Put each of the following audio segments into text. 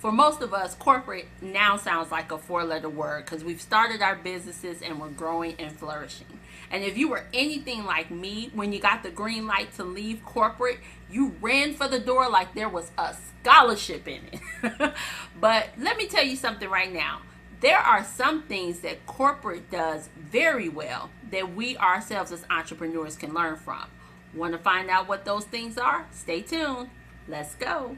for most of us, corporate now sounds like a four-letter word because we've started our businesses and we're growing and flourishing. And if you were anything like me, when you got the green light to leave corporate, you ran for the door like there was a scholarship in it. But let me tell you something right now. There are some things that corporate does very well that we ourselves as entrepreneurs can learn from. Want to find out what those things are? Stay tuned. Let's go.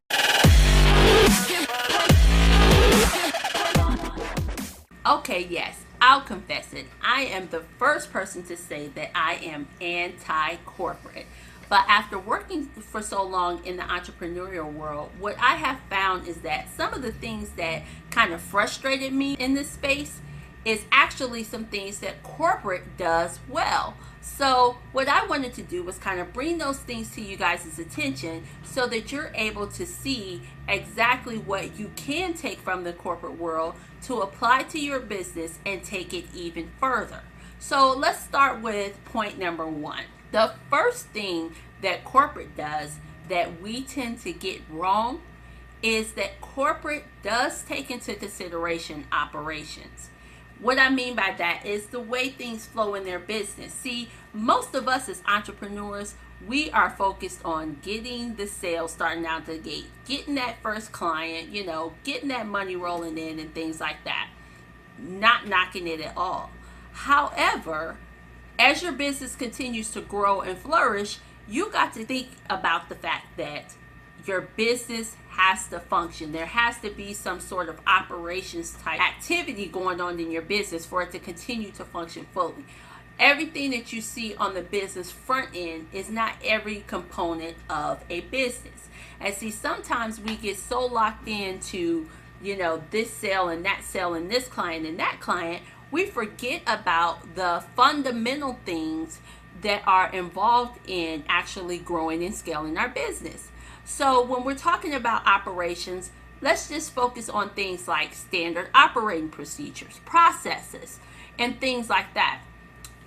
Okay, yes, I'll confess it. I am the first person to say that I am anti-corporate. But after working for so long in the entrepreneurial world, what I have found is that some of the things that kind of frustrated me in this space is actually some things that corporate does well. So what I wanted to do was kind of bring those things to you guys' attention so that you're able to see exactly what you can take from the corporate world to apply to your business and take it even further. So let's start with point number one. The first thing that corporate does that we tend to get wrong is that corporate does take into consideration operations. What I mean by that is the way things flow in their business. See, most of us as entrepreneurs, we are focused on getting the sales starting out the gate, getting that first client, getting that money rolling in and things like that. Not knocking it at all. However, as your business continues to grow and flourish, you got to think about the fact that your business has to function. There has to be some sort of operations type activity going on in your business for it to continue to function fully. Everything that you see on the business front end is not every component of a business. And see, sometimes we get so locked into, this sale and this client and that client, we forget about the fundamental things that are involved in actually growing and scaling our business. So when we're talking about operations, let's just focus on things like standard operating procedures, processes, and things like that.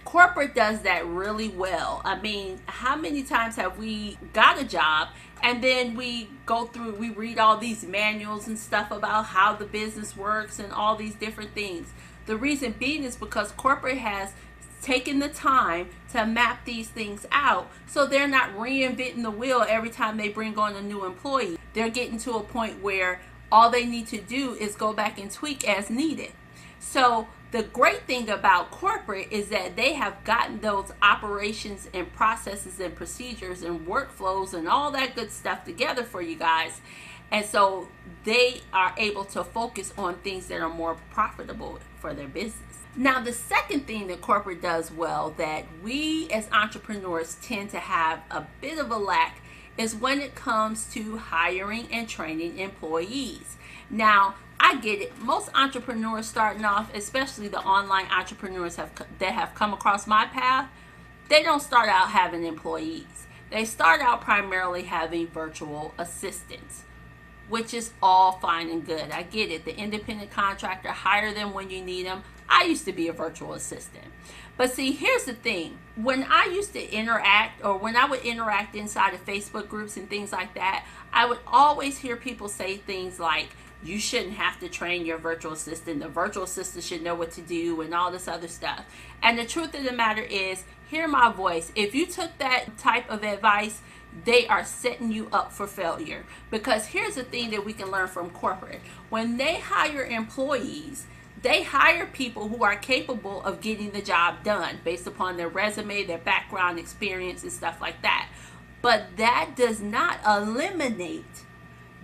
Corporate does that really well. I mean, how many times have we got a job and then we read all these manuals and stuff about how the business works and all these different things. The reason being is because corporate has taken the time to map these things out so they're not reinventing the wheel every time they bring on a new employee. They're getting to a point where all they need to do is go back and tweak as needed. So the great thing about corporate is that they have gotten those operations and processes and procedures and workflows and all that good stuff together for you guys. And so they are able to focus on things that are more profitable for their business. Now, the second thing that corporate does well that we as entrepreneurs tend to have a bit of a lack is when it comes to hiring and training employees. Now, I get it. Most entrepreneurs starting off, especially the online entrepreneurs that have come across my path, they don't start out having employees. They start out primarily having virtual assistants, which is all fine and good. I get it. The independent contractor, hire them when you need them. I used to be a virtual assistant. But see, here's the thing. When I used to interact, or when I would interact inside of Facebook groups and things like that, I would always hear people say things like, you shouldn't have to train your virtual assistant. The virtual assistant should know what to do and all this other stuff. And the truth of the matter is, hear my voice. If you took that type of advice, they are setting you up for failure. Because here's the thing that we can learn from corporate. When they hire employees, they hire people who are capable of getting the job done based upon their resume, their background, experience, and stuff like that. But that does not eliminate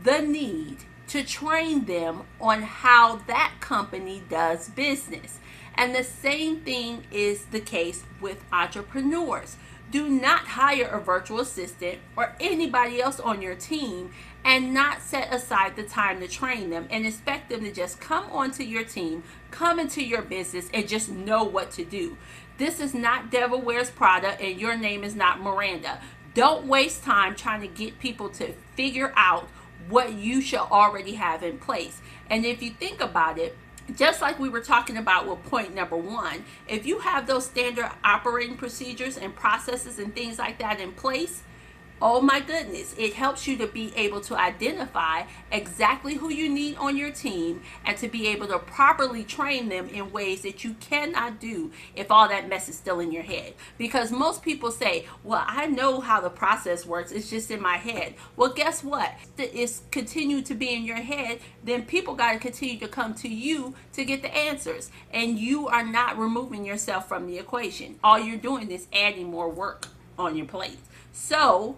the need to train them on how that company does business. And the same thing is the case with entrepreneurs. Do not hire a virtual assistant or anybody else on your team and not set aside the time to train them and expect them to just come onto your team, come into your business, and just know what to do. This is not Devil Wears Prada and your name is not Miranda. Don't waste time trying to get people to figure out what you should already have in place. And if you think about it, just like we were talking about with point number one, if you have those standard operating procedures and processes and things like that in place, Oh my goodness, it helps you to be able to identify exactly who you need on your team and to be able to properly train them in ways that you cannot do if all that mess is still in your head. Because most people say, well, I know how the process works, it's just in my head. Well, guess what? It's continue to be in your head, then people got to continue to come to you to get the answers. And you are not removing yourself from the equation. All you're doing is adding more work on your plate. So,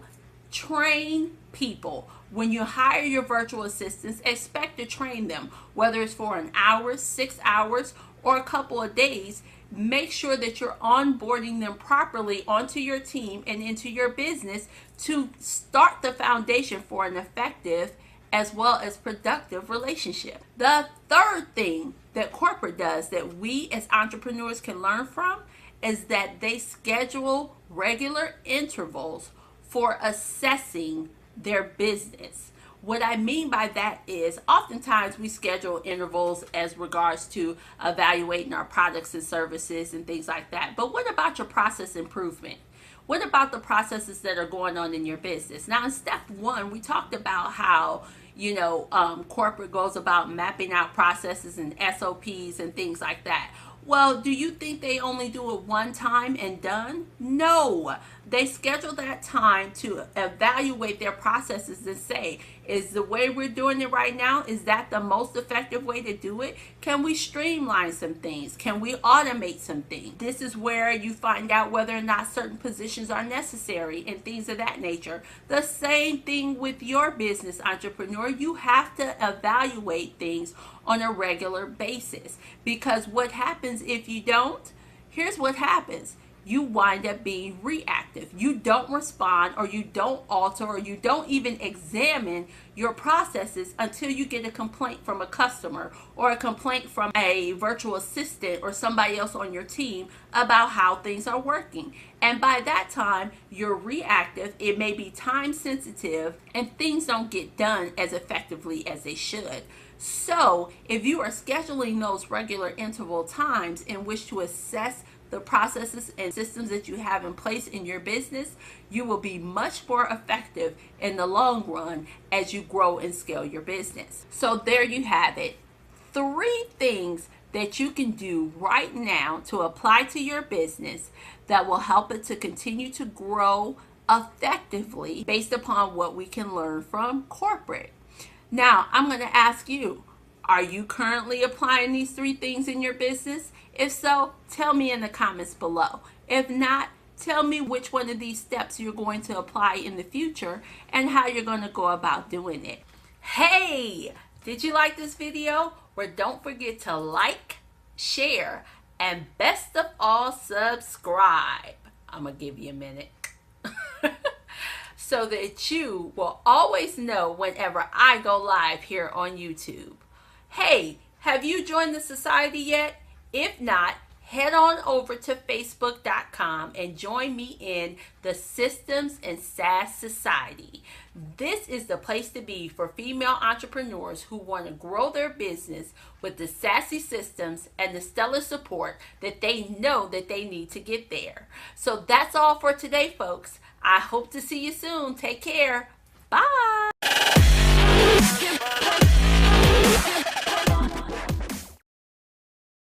train people. When you hire your virtual assistants, expect to train them, whether it's for an hour, 6 hours, or a couple of days. Make sure that you're onboarding them properly onto your team and into your business to start the foundation for an effective as well as productive relationship. The third thing that corporate does that we as entrepreneurs can learn from is that they schedule regular intervals for assessing their business. What I mean by that is oftentimes we schedule intervals as regards to evaluating our products and services and things like that. But what about your process improvement? What about the processes that are going on in your business? Now, in step one, we talked about how corporate goes about mapping out processes and SOPs and things like that. Well, do you think they only do it one time and done? No. They schedule that time to evaluate their processes and say, is the way we're doing it right now, is that the most effective way to do it? Can we streamline some things? Can we automate some things? This is where you find out whether or not certain positions are necessary and things of that nature. The same thing with your business, entrepreneur. You have to evaluate things on a regular basis, because what happens if you don't? Here's what happens. You wind up being reactive. You don't respond, or you don't alter, or you don't even examine your processes until you get a complaint from a customer or a complaint from a virtual assistant or somebody else on your team about how things are working. And by that time, you're reactive. It may be time sensitive, and things don't get done as effectively as they should. So if you are scheduling those regular interval times in which to assess the processes and systems that you have in place in your business, you will be much more effective in the long run as you grow and scale your business. So there you have it. 3 things that you can do right now to apply to your business that will help it to continue to grow effectively based upon what we can learn from corporate. Now, I'm going to ask you, are you currently applying these 3 things in your business? If so, tell me in the comments below. If not, tell me which one of these steps you're going to apply in the future and how you're going to go about doing it. Hey, did you like this video? Well, don't forget to like, share, and best of all, subscribe. I'm going to give you a minute. So that you will always know whenever I go live here on YouTube. Hey, have you joined the society yet? If not, head on over to facebook.com and join me in the Systems and SaaS Society. This is the place to be for female entrepreneurs who want to grow their business with the sassy systems and the stellar support that they know that they need to get there. So that's all for today, folks. I hope to see you soon. Take care. Bye.